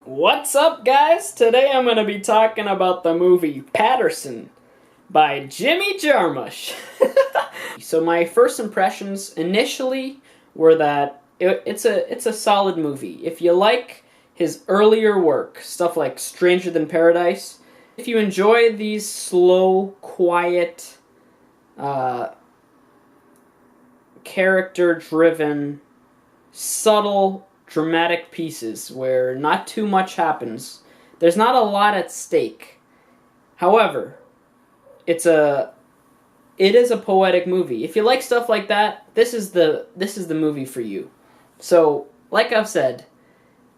What's up, guys? Today I'm going to be talking about the movie Paterson by Jimmy Jarmusch. So my first impressions initially were that it's a solid movie. If you like his earlier work, stuff like Stranger Than Paradise, if you enjoy these slow, quiet, character-driven, subtle, dramatic pieces where not too much happens, there's not a lot at stake. However, it is a poetic movie. If you like stuff like that, this is the movie for you. So, like I've said,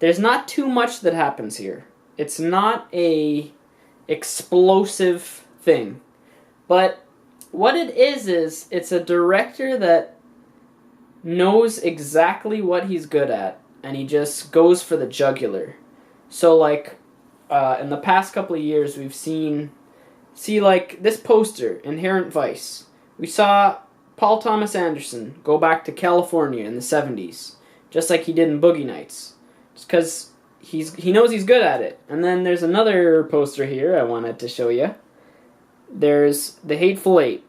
there's not too much that happens here. It's not a explosive thing. But what it is it's a director that knows exactly what he's good at, and he just goes for the jugular. So, like, in the past couple of years, we've see, like, this poster, Inherent Vice. We saw Paul Thomas Anderson go back to California in the 70s, just like he did in Boogie Nights. Just because he knows he's good at it. And then there's another poster here I wanted to show you. There's The Hateful Eight.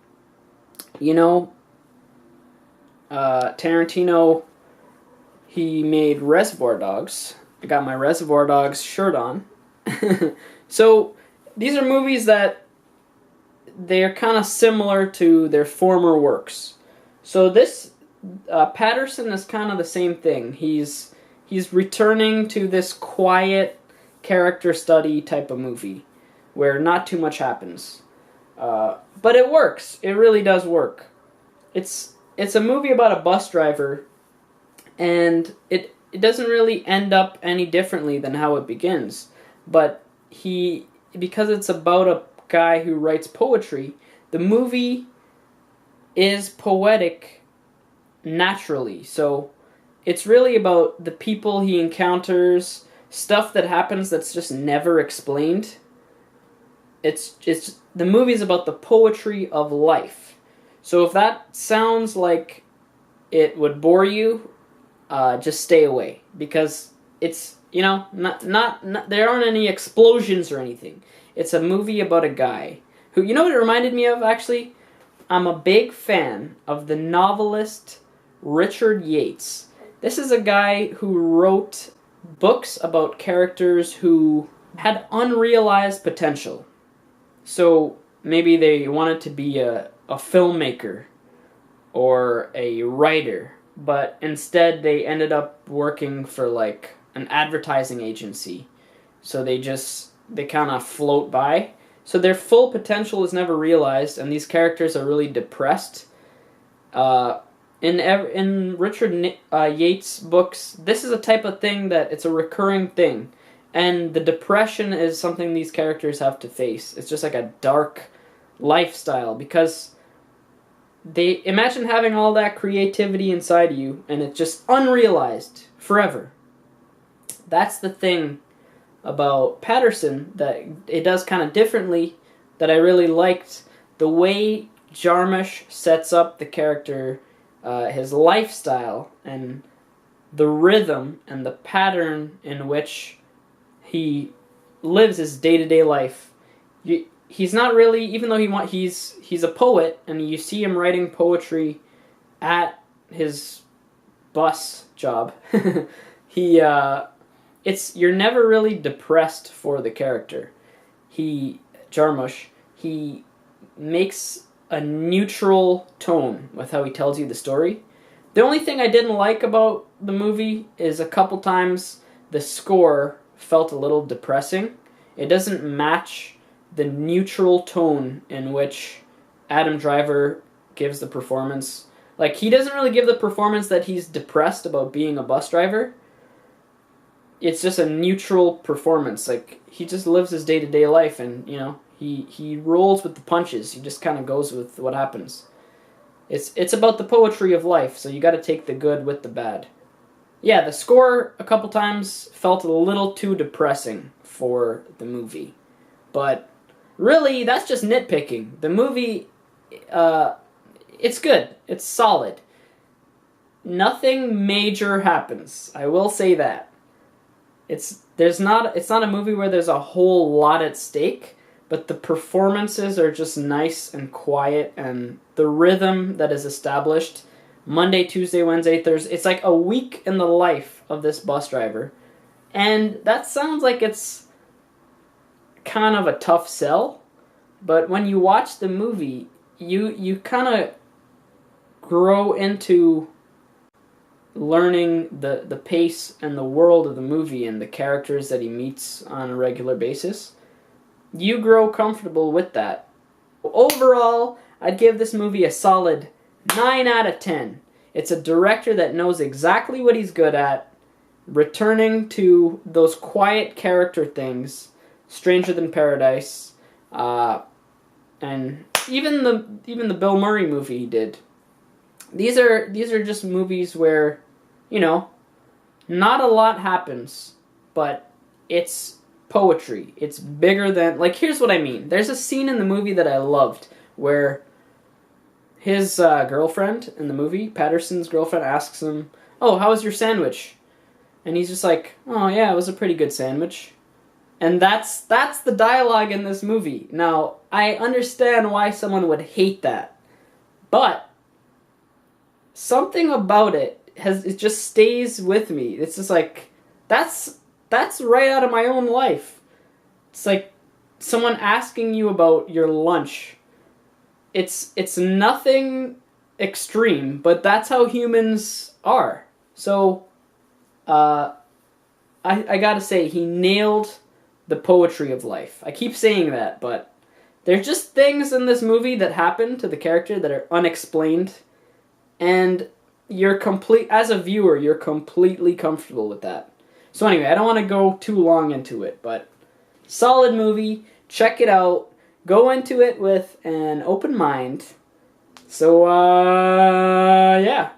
You know, Tarantino, he made Reservoir Dogs. I got my Reservoir Dogs shirt on. So, these are movies that they're kind of similar to their former works. So this, Paterson is kind of the same thing. He's returning to this quiet character study type of movie where not too much happens. But it works. It really does work. It's a movie about a bus driver, and it doesn't really end up any differently than how it begins. But because it's about a guy who writes poetry, the movie is poetic naturally. So it's really about the people he encounters, stuff that happens that's just never explained. It's the movie's about the poetry of life. So if that sounds like it would bore you, just stay away, because it's, not there aren't any explosions or anything. It's a movie about a guy who, you know what it reminded me of, actually? I'm a big fan of the novelist Richard Yates. This is a guy who wrote books about characters who had unrealized potential. So maybe they wanted to be a filmmaker or a writer, but instead they ended up working for, like, an advertising agency. So they kind of float by. So their full potential is never realized, and these characters are really depressed. In Richard Yates' books, this is a type of thing that it's a recurring thing. And the depression is something these characters have to face. It's just like a dark lifestyle, because they imagine having all that creativity inside you, and it's just unrealized forever. That's the thing about Paterson that it does kind of differently, that I really liked. The way Jarmusch sets up the character, his lifestyle, and the rhythm and the pattern in which he lives his day-to-day life. He's not really, even though he's a poet, and you see him writing poetry at his bus job. You're never really depressed for the character. Jarmusch, he makes a neutral tone with how he tells you the story. The only thing I didn't like about the movie is a couple times the score felt a little depressing. It doesn't match the neutral tone in which Adam Driver gives the performance. Like, he doesn't really give the performance that he's depressed about being a bus driver. It's just a neutral performance. Like, he just lives his day-to-day life, and, he rolls with the punches. He just kind of goes with what happens. It's about the poetry of life, so you got to take the good with the bad. Yeah, the score a couple times felt a little too depressing for the movie. But really, that's just nitpicking. The movie, it's good. It's solid. Nothing major happens. I will say that. It's not a movie where there's a whole lot at stake, but the performances are just nice and quiet, and the rhythm that is established Monday, Tuesday, Wednesday, Thursday. It's like a week in the life of this bus driver. And that sounds like it's kind of a tough sell, but when you watch the movie, you kind of grow into learning the pace and the world of the movie and the characters that he meets on a regular basis. You grow comfortable with that. Overall, I'd give this movie a solid 9 out of 10. It's a director that knows exactly what he's good at, returning to those quiet character things, Stranger Than Paradise, and even the Bill Murray movie he did. These are just movies where, you know, not a lot happens, but it's poetry. It's bigger than, like, here's what I mean. There's a scene in the movie that I loved where his girlfriend in the movie, Patterson's girlfriend, asks him, "Oh, how was your sandwich?" And he's just like, "Oh yeah, it was a pretty good sandwich." And that's the dialogue in this movie. Now, I understand why someone would hate that, but something about it just stays with me. It's just like, that's right out of my own life. It's like someone asking you about your lunch. It's nothing extreme, but that's how humans are. So, I gotta say, he nailed the poetry of life. I keep saying that, but there's just things in this movie that happen to the character that are unexplained, and as a viewer, you're completely comfortable with that. So anyway, I don't want to go too long into it, but solid movie. Check it out. Go into it with an open mind. So, yeah.